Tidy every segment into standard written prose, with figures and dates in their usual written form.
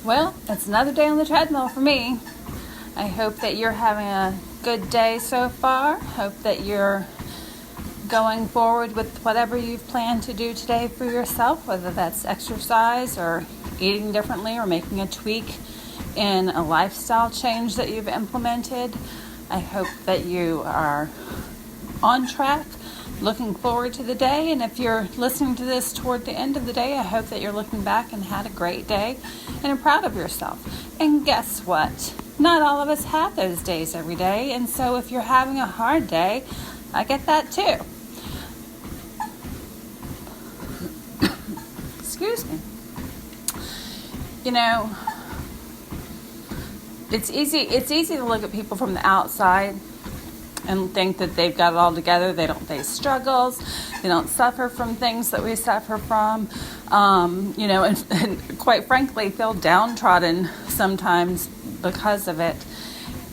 Well, it's another day on the treadmill for me. I hope that you're having a good day so far. Hope that you're going forward with whatever you've planned to do today for yourself, whether that's exercise or eating differently or making a tweak in a lifestyle change that you've implemented. I hope that you are on track, looking forward to the day, and if you're listening to this toward the end of the day, I hope that you're looking back and had a great day and are proud of yourself. And guess what? Not all of us have those days every day, and so if you're having a hard day, I get that too. Excuse me. You know, it's easy to look at people from the outside and think that they've got it all together. They don't face struggles. They don't suffer from things that we suffer from. And quite frankly, feel downtrodden sometimes because of it.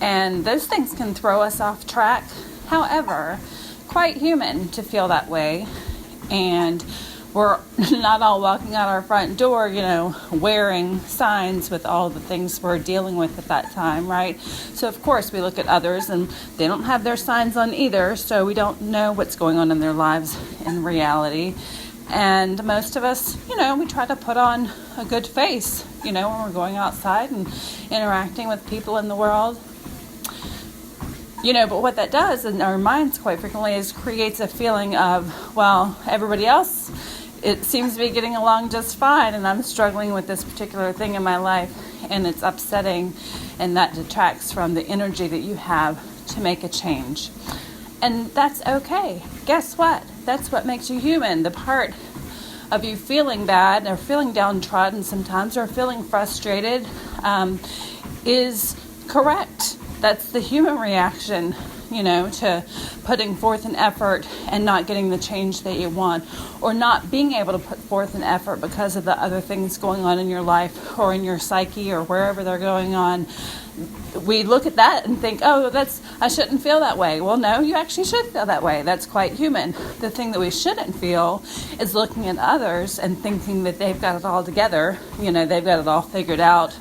And those things can throw us off track. However, quite human to feel that way. And we're not all walking out our front door, wearing signs with all the things we're dealing with at that time, right? So, of course, we look at others and they don't have their signs on either, so we don't know what's going on in their lives in reality. And most of us, we try to put on a good face, when we're going outside and interacting with people in the world. But what that does in our minds quite frequently is creates a feeling of, well, everybody else, it seems to be getting along just fine, and I'm struggling with this particular thing in my life, and it's upsetting, and that detracts from the energy that you have to make a change. And that's okay. Guess what? That's what makes you human. The part of you feeling bad or feeling downtrodden sometimes or feeling frustrated is correct. That's the human reaction, to putting forth an effort and not getting the change that you want, or not being able to put forth an effort because of the other things going on in your life or in your psyche or wherever they're going on. We look at that and think, I shouldn't feel that way. Well, no, you actually should feel that way. That's quite human. The thing that we shouldn't feel is looking at others and thinking that they've got it all together. They've got it all figured out.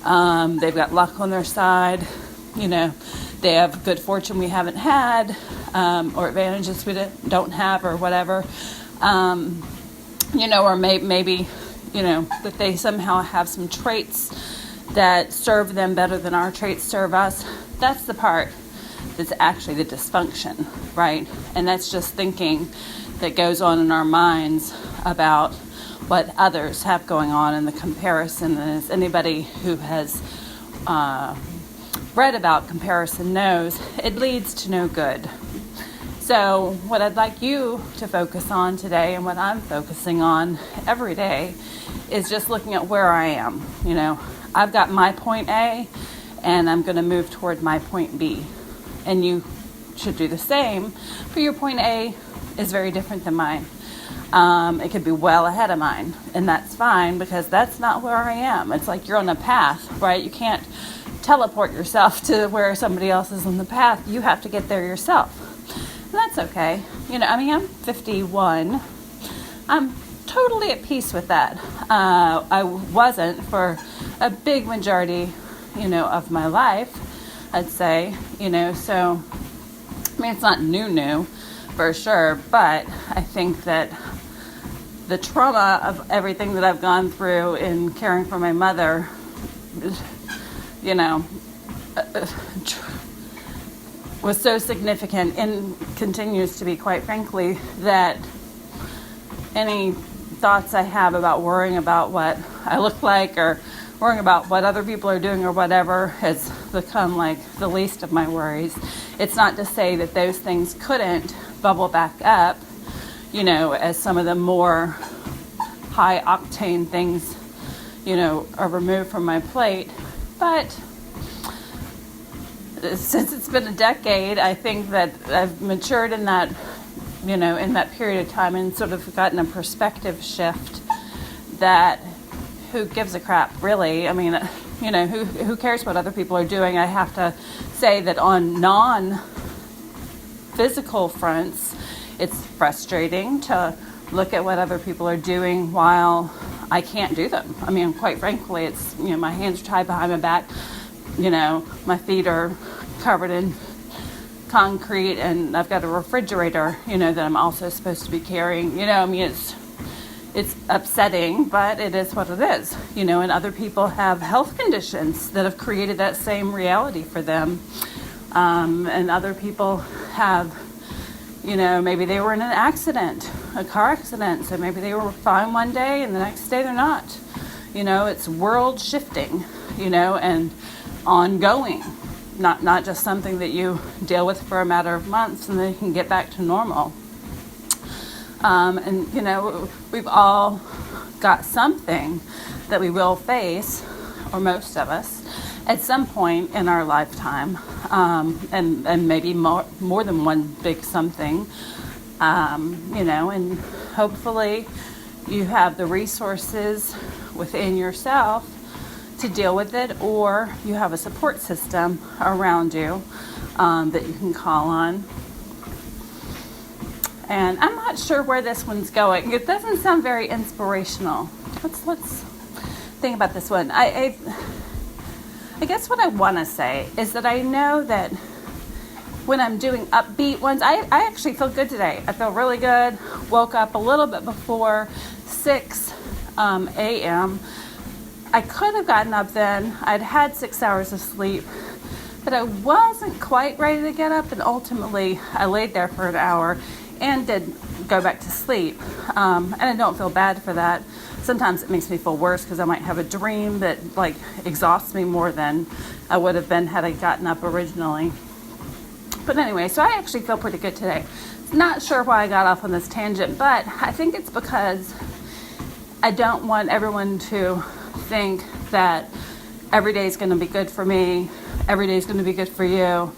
They've got luck on their side. They have good fortune we haven't had, or advantages we don't have, or whatever. Or maybe, that they somehow have some traits that serve them better than our traits serve us. That's the part that's actually the dysfunction, right? And that's just thinking that goes on in our minds about what others have going on in the comparison. And as anybody who has read about comparison knows, it leads to no good. So what I'd like you to focus on today, and what I'm focusing on every day, is just looking at where I am. I've got my point A, and I'm going to move toward my point B. And you should do the same, but your point A is very different than mine. It could be well ahead of mine, and that's fine, because that's not where I am. It's like you're on a path, right? You can't teleport yourself to where somebody else is on the path. You have to get there yourself. And that's okay. I'm 51. I'm totally at peace with that. I wasn't for a big majority, of my life, I'd say, so, it's not new for sure, but I think that the trauma of everything that I've gone through in caring for my mother, was so significant, and continues to be, quite frankly, that any thoughts I have about worrying about what I look like or worrying about what other people are doing or whatever has become like the least of my worries. It's not to say that those things couldn't bubble back up, as some of the more high octane things, are removed from my plate. But since it's been a decade, I think that I've matured in that, in that period of time, and sort of gotten a perspective shift that who gives a crap, really? Who cares what other people are doing? I have to say that on non-physical fronts, it's frustrating to look at what other people are doing while I can't do them. I mean, quite frankly, it's, my hands are tied behind my back, my feet are covered in concrete, and I've got a refrigerator, that I'm also supposed to be carrying. It's upsetting, but it is what it is, and other people have health conditions that have created that same reality for them. And other people have, maybe they were in an accident, a car accident, so maybe they were fine one day and the next day they're not. It's world shifting, and ongoing, not just something that you deal with for a matter of months and then you can get back to normal. And we've all got something that we will face, or most of us, at some point in our lifetime, and maybe more than one big something, and hopefully you have the resources within yourself to deal with it, or you have a support system around you that you can call on. And I'm not sure where this one's going. It doesn't sound very inspirational. Let's think about this one. I guess what I want to say is that I know that when I'm doing upbeat ones, I actually feel good today. I feel really good. Woke up a little bit before 6 a.m. I could have gotten up then. I'd had 6 hours of sleep, but I wasn't quite ready to get up, and ultimately I laid there for an hour and did go back to sleep. And I don't feel bad for that. Sometimes it makes me feel worse because I might have a dream that exhausts me more than I would have been had I gotten up originally. But anyway, so I actually feel pretty good today. Not sure why I got off on this tangent, but I think it's because I don't want everyone to think that every day is going to be good for me, every day is going to be good for you.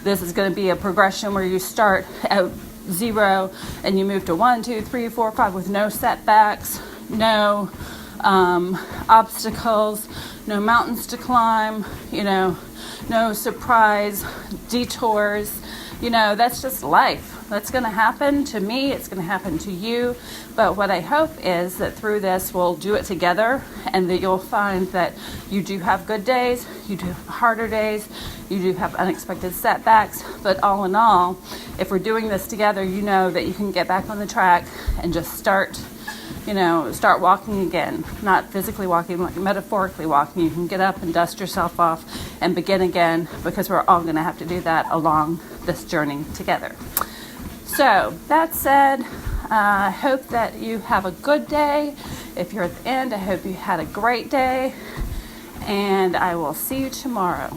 This is going to be a progression where you start at 0 and you move to 1, 2, 3, 4, 5 with no setbacks, no obstacles, no mountains to climb, no surprise detours. That's just life. That's going to happen to me. It's going to happen to you. But what I hope is that through this, we'll do it together, and that you'll find that you do have good days, you do have harder days, you do have unexpected setbacks. But all in all, if we're doing this together, you know that you can get back on the track and just start walking again. Not physically walking, like metaphorically walking. You can get up and dust yourself off and begin again, because we're all going to have to do that along this journey together. So that said, I hope that you have a good day. If you're at the end, I hope you had a great day, and I will see you tomorrow.